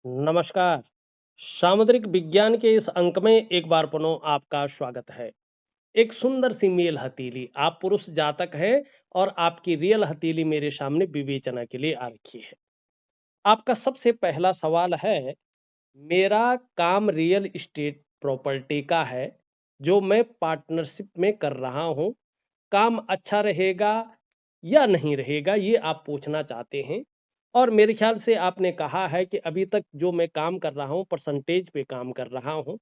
नमस्कार। सामुद्रिक विज्ञान के इस अंक में एक बार पुनः आपका स्वागत है। एक सुंदर सी मेल हथेली, आप पुरुष जातक है और आपकी रियल हथेली मेरे सामने विवेचना के लिए आ रखी है। आपका सबसे पहला सवाल है, मेरा काम रियल एस्टेट प्रॉपर्टी का है, जो मैं पार्टनरशिप में कर रहा हूं। काम अच्छा रहेगा या नहीं रहेगा, ये आप पूछना चाहते हैं। और मेरे ख्याल से आपने कहा है कि अभी तक जो मैं काम कर रहा हूं, परसेंटेज पे काम कर रहा हूं,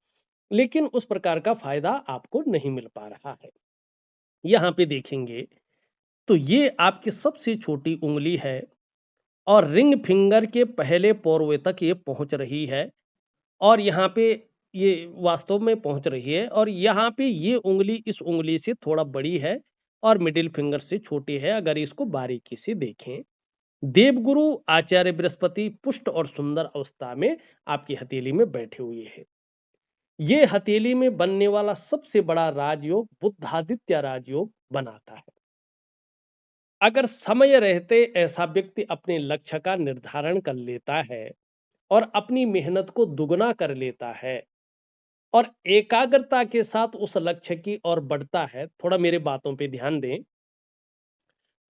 लेकिन उस प्रकार का फायदा आपको नहीं मिल पा रहा है। यहाँ पे देखेंगे तो ये आपकी सबसे छोटी उंगली है और रिंग फिंगर के पहले पोरवे तक ये पहुंच रही है। और यहाँ पे ये वास्तव में पहुंच रही है और यहाँ पे ये उंगली इस उंगली से थोड़ा बड़ी है और मिडिल फिंगर से छोटी है, अगर इसको बारीकी से देखें। देवगुरु आचार्य बृहस्पति पुष्ट और सुंदर अवस्था में आपकी हथेली में बैठे हुए हैं। ये हथेली में बनने वाला सबसे बड़ा राजयोग बुद्धादित्य राजयोग बनाता है। अगर समय रहते ऐसा व्यक्ति अपने लक्ष्य का निर्धारण कर लेता है और अपनी मेहनत को दुगना कर लेता है और एकाग्रता के साथ उस लक्ष्य की ओर बढ़ता है, थोड़ा मेरे बातों पे ध्यान दें,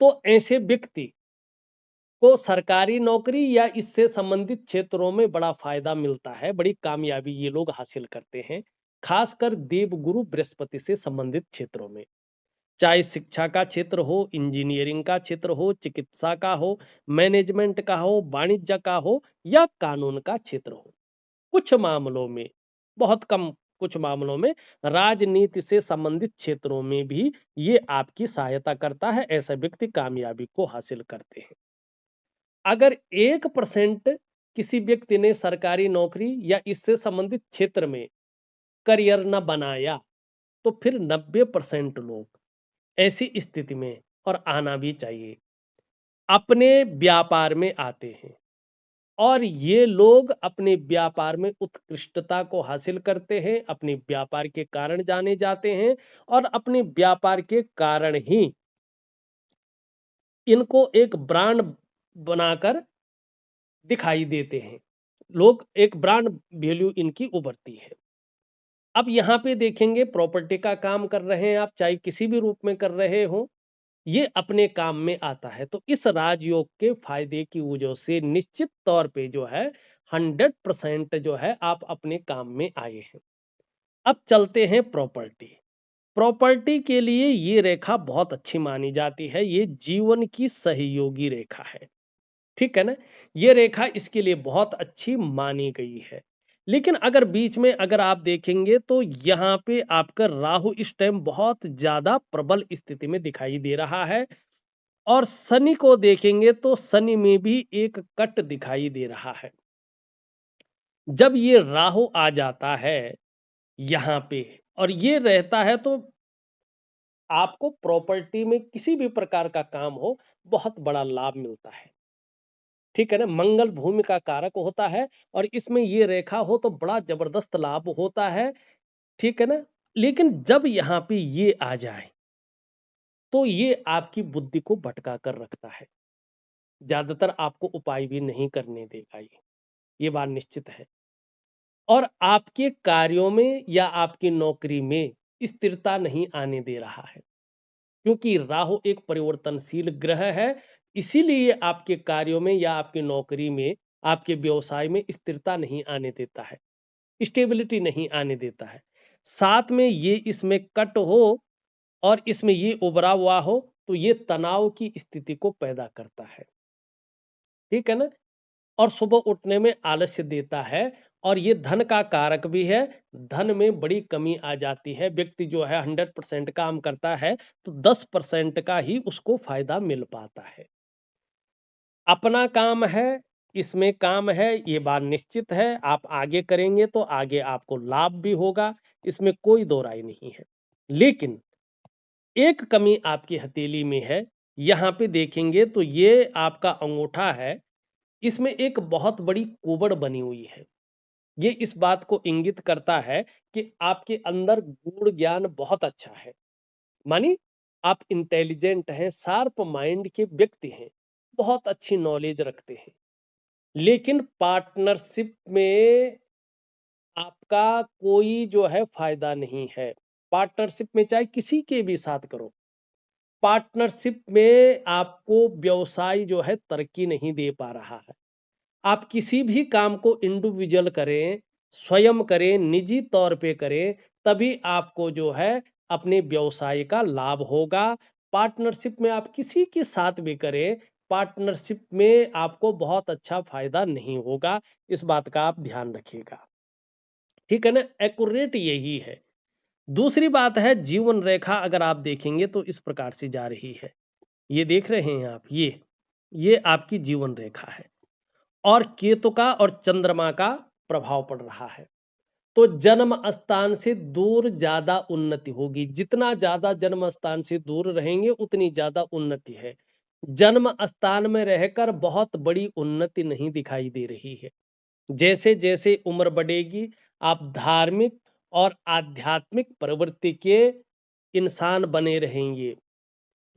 तो ऐसे व्यक्ति को सरकारी नौकरी या इससे संबंधित क्षेत्रों में बड़ा फायदा मिलता है, बड़ी कामयाबी ये लोग हासिल करते हैं, खासकर देवगुरु बृहस्पति से संबंधित क्षेत्रों में। चाहे शिक्षा का क्षेत्र हो, इंजीनियरिंग का क्षेत्र हो, चिकित्सा का हो, मैनेजमेंट का हो, वाणिज्य का हो या कानून का क्षेत्र हो। कुछ मामलों में, बहुत कम कुछ मामलों में, राजनीति से संबंधित क्षेत्रों में भी ये आपकी सहायता करता है। ऐसे व्यक्ति कामयाबी को हासिल करते हैं। अगर 1% किसी व्यक्ति ने सरकारी नौकरी या इससे संबंधित क्षेत्र में करियर न बनाया, तो फिर 90% लोग ऐसी स्थिति में, और आना भी चाहिए, अपने व्यापार में आते हैं और ये लोग अपने व्यापार में उत्कृष्टता को हासिल करते हैं, अपने व्यापार के कारण जाने जाते हैं और अपने व्यापार के कारण ही इनको एक ब्रांड बनाकर दिखाई देते हैं। लोग, एक ब्रांड वैल्यू इनकी उभरती है। अब यहाँ पे देखेंगे, प्रॉपर्टी का काम कर रहे हैं आप, चाहे किसी भी रूप में कर रहे हो, ये अपने काम में आता है। तो इस राजयोग के फायदे की वजह से निश्चित तौर पे जो है 100% जो है आप अपने काम में आए हैं। अब चलते हैं प्रॉपर्टी। प्रॉपर्टी के लिए ये रेखा बहुत अच्छी मानी जाती है, ये जीवन की सहयोगी रेखा है, ठीक है ना। ये रेखा इसके लिए बहुत अच्छी मानी गई है। लेकिन अगर बीच में अगर आप देखेंगे तो यहाँ पे आपका राहु इस टाइम बहुत ज्यादा प्रबल स्थिति में दिखाई दे रहा है और शनि को देखेंगे तो शनि में भी एक कट दिखाई दे रहा है। जब ये राहु आ जाता है यहाँ पे और ये रहता है, तो आपको प्रॉपर्टी में किसी भी प्रकार का काम हो, बहुत बड़ा लाभ मिलता है, ठीक है ना। मंगल भूमि का कारक होता है और इसमें ये रेखा हो तो बड़ा जबरदस्त लाभ होता है, ठीक है ना। लेकिन जब यहाँ पे ये आ जाए तो ये आपकी बुद्धि को भटका कर रखता है, ज्यादातर आपको उपाय भी नहीं करने देगा ये बात निश्चित है। और आपके कार्यों में या आपकी नौकरी में स्थिरता नहीं आने दे रहा है, क्योंकि राहु एक परिवर्तनशील ग्रह है। इसीलिए आपके कार्यों में या आपकी नौकरी में, आपके व्यवसाय में स्थिरता नहीं आने देता है, स्टेबिलिटी नहीं आने देता है। साथ में ये इसमें कट हो और इसमें ये उभरा हुआ हो, तो ये तनाव की स्थिति को पैदा करता है, ठीक है ना। और सुबह उठने में आलस्य देता है और ये धन का कारक भी है। धन में बड़ी कमी आ जाती है। व्यक्ति जो है 100% काम करता है तो 10% का ही उसको फायदा मिल पाता है। अपना काम है, इसमें काम है, ये बात निश्चित है। आप आगे करेंगे तो आगे आपको लाभ भी होगा, इसमें कोई दो राय नहीं है। लेकिन एक कमी आपकी हथेली में है। यहाँ पे देखेंगे तो ये आपका अंगूठा है, इसमें एक बहुत बड़ी कुबड़ बनी हुई है। ये इस बात को इंगित करता है कि आपके अंदर गूढ़ ज्ञान बहुत अच्छा है, मानी आप इंटेलिजेंट हैं, शार्प माइंड के व्यक्ति हैं, बहुत अच्छी नॉलेज रखते हैं। लेकिन पार्टनरशिप में आपका कोई जो है फायदा नहीं है। पार्टनरशिप में चाहे किसी के भी साथ करो, पार्टनरशिप में आपको व्यवसाय जो है तरक्की नहीं दे पा रहा है। आप किसी भी काम को इंडिविजुअल करें, स्वयं करें, निजी तौर पे करें, तभी आपको जो है अपने व्यवसाय का लाभ होगा। पार्टनरशिप में आप किसी के साथ भी करें, पार्टनरशिप में आपको बहुत अच्छा फायदा नहीं होगा। इस बात का आप ध्यान रखिएगा, ठीक है ना। एक्यूरेट यही है। दूसरी बात है जीवन रेखा, अगर आप देखेंगे तो इस प्रकार से जा रही है। ये देख रहे हैं आप, ये आपकी जीवन रेखा है और केतु का और चंद्रमा का प्रभाव पड़ रहा है। तो जन्म स्थान से दूर ज्यादा उन्नति होगी। जितना ज्यादा जन्म स्थान से दूर रहेंगे उतनी ज्यादा उन्नति है। जन्म स्थान में रहकर बहुत बड़ी उन्नति नहीं दिखाई दे रही है। जैसे जैसे उम्र बढ़ेगी आप धार्मिक और आध्यात्मिक प्रवृत्ति के इंसान बने रहेंगे।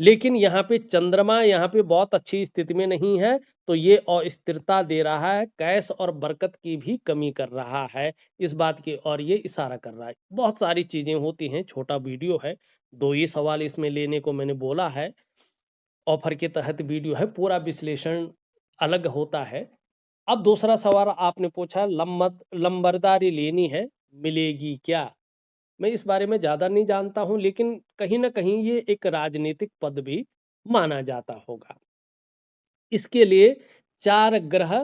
लेकिन यहाँ पे चंद्रमा यहाँ पे बहुत अच्छी स्थिति में नहीं है, तो ये अस्थिरता दे रहा है, कैश और बरकत की भी कमी कर रहा है। इस बात की और ये इशारा कर रहा है। बहुत सारी चीजें होती हैं, छोटा वीडियो है, 2 ही सवाल इसमें लेने को मैंने बोला है। ऑफर के तहत वीडियो है, पूरा विश्लेषण अलग होता है। अब दूसरा सवाल आपने पूछा, लंबरदारी लेनी है, मिलेगी क्या? मैं इस बारे में ज्यादा नहीं जानता हूं, लेकिन कहीं ना कहीं ये एक राजनीतिक पद भी माना जाता होगा। इसके लिए 4 ग्रह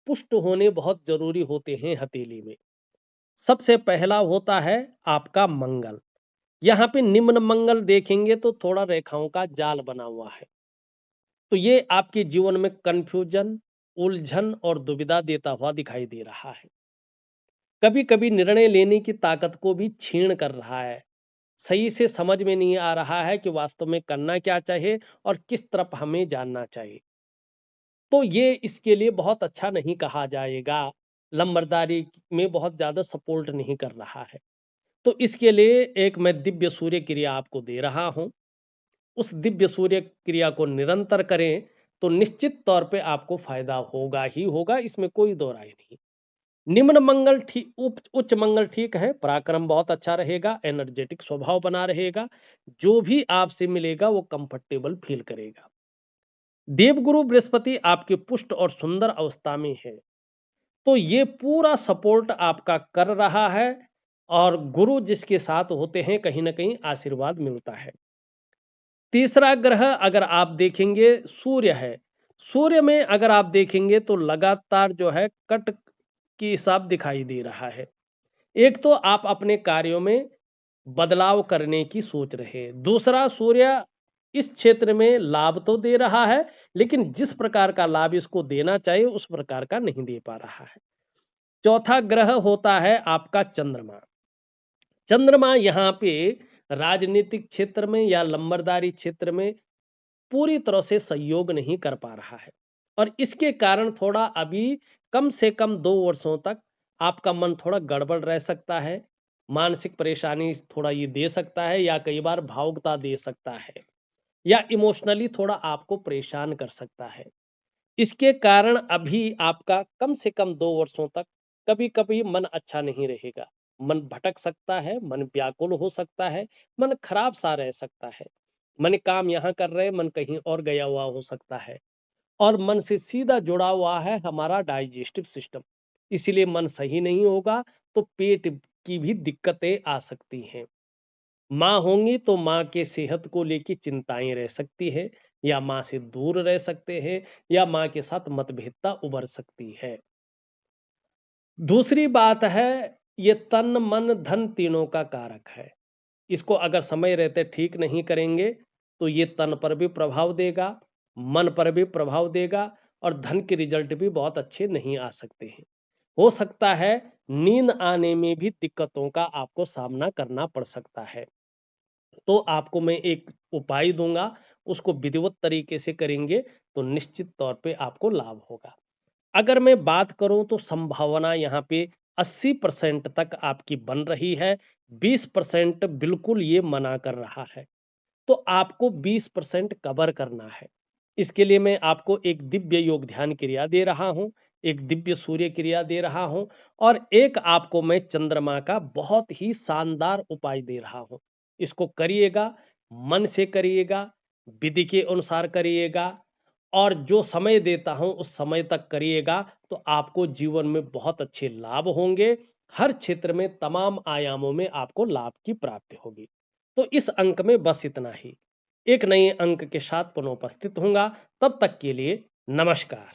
पुष्ट होने बहुत जरूरी होते हैं हथेली में। सबसे पहला होता है आपका मंगल। यहाँ पे निम्न मंगल देखेंगे तो थोड़ा रेखाओं का जाल बना हुआ है, तो ये आपके जीवन में कंफ्यूजन, उलझन और दुविधा देता हुआ दिखाई दे रहा है। कभी कभी निर्णय लेने की ताकत को भी छीन कर रहा है। सही से समझ में नहीं आ रहा है कि वास्तव में करना क्या चाहिए और किस तरफ हमें जानना चाहिए। तो ये इसके लिए बहुत अच्छा नहीं कहा जाएगा। लंबरदारी में बहुत ज्यादा सपोर्ट नहीं कर रहा है। तो इसके लिए एक मैं दिव्य सूर्य क्रिया आपको दे रहा हूं। उस दिव्य सूर्य क्रिया को निरंतर करें तो निश्चित तौर पे आपको फायदा होगा ही होगा, इसमें कोई दो राय नहीं। निम्न मंगल ठीक, उच्च मंगल ठीक है, पराक्रम बहुत अच्छा रहेगा, एनर्जेटिक स्वभाव बना रहेगा, जो भी आपसे मिलेगा वो कंफर्टेबल फील करेगा। देवगुरु बृहस्पति आपके पुष्ट और सुंदर अवस्था में है, तो ये पूरा सपोर्ट आपका कर रहा है और गुरु जिसके साथ होते हैं कहीं ना कहीं आशीर्वाद मिलता है। तीसरा ग्रह अगर आप देखेंगे सूर्य है। सूर्य में अगर आप देखेंगे तो लगातार जो है कट की हिसाब दिखाई दे रहा है। एक तो आप अपने कार्यों में बदलाव करने की सोच रहे हैं, दूसरा सूर्य इस क्षेत्र में लाभ तो दे रहा है, लेकिन जिस प्रकार का लाभ इसको देना चाहिए उस प्रकार का नहीं दे पा रहा है। चौथा ग्रह होता है आपका चंद्रमा। चंद्रमा यहाँ पे राजनीतिक क्षेत्र में या लंबरदारी क्षेत्र में पूरी तरह से सहयोग नहीं कर पा रहा है, और इसके कारण थोड़ा अभी कम से कम 2 वर्षों तक आपका मन थोड़ा गड़बड़ रह सकता है। मानसिक परेशानी थोड़ा ये दे सकता है, या कई बार भावुकता दे सकता है, या इमोशनली थोड़ा आपको परेशान कर सकता है। इसके कारण अभी आपका कम से कम 2 वर्षों तक कभी कभी मन अच्छा नहीं रहेगा। मन भटक सकता है, मन व्याकुल हो सकता है, मन खराब सा रह सकता है। मन काम यहाँ कर रहे, मन कहीं और गया हुआ हो सकता है। और मन से सीधा जुड़ा हुआ है हमारा डाइजेस्टिव सिस्टम, इसीलिए मन सही नहीं होगा तो पेट की भी दिक्कतें आ सकती हैं। माँ होंगी तो माँ के सेहत को लेकर चिंताएं रह सकती है, या माँ से दूर रह सकते हैं, या माँ के साथ मतभेदता उभर सकती है। दूसरी बात है, ये तन मन धन तीनों का कारक है। इसको अगर समय रहते ठीक नहीं करेंगे तो ये तन पर भी प्रभाव देगा, मन पर भी प्रभाव देगा, और धन के रिजल्ट भी बहुत अच्छे नहीं आ सकते हैं। हो सकता है नींद आने में भी दिक्कतों का आपको सामना करना पड़ सकता है। तो आपको मैं एक उपाय दूंगा, उसको विधिवत तरीके से करेंगे तो निश्चित तौर पे आपको लाभ होगा। अगर मैं बात करूं तो संभावना यहाँ पे 80% तक आपकी बन रही है, 20% बिल्कुल ये मना कर रहा है। तो आपको 20% कवर करना है। इसके लिए मैं आपको एक दिव्य योग ध्यान क्रिया दे रहा हूं, एक दिव्य सूर्य क्रिया दे रहा हूं और एक आपको मैं चंद्रमा का बहुत ही शानदार उपाय दे रहा हूं। इसको करिएगा, मन से करिएगा, विधि के अनुसार करिएगा और जो समय देता हूं उस समय तक करिएगा तो आपको जीवन में बहुत अच्छे लाभ होंगे। हर क्षेत्र में तमाम आयामों में आपको लाभ की प्राप्ति होगी। तो इस अंक में बस इतना ही। एक नए अंक के साथ पुनः उपस्थित होऊंगा। तब तक के लिए नमस्कार।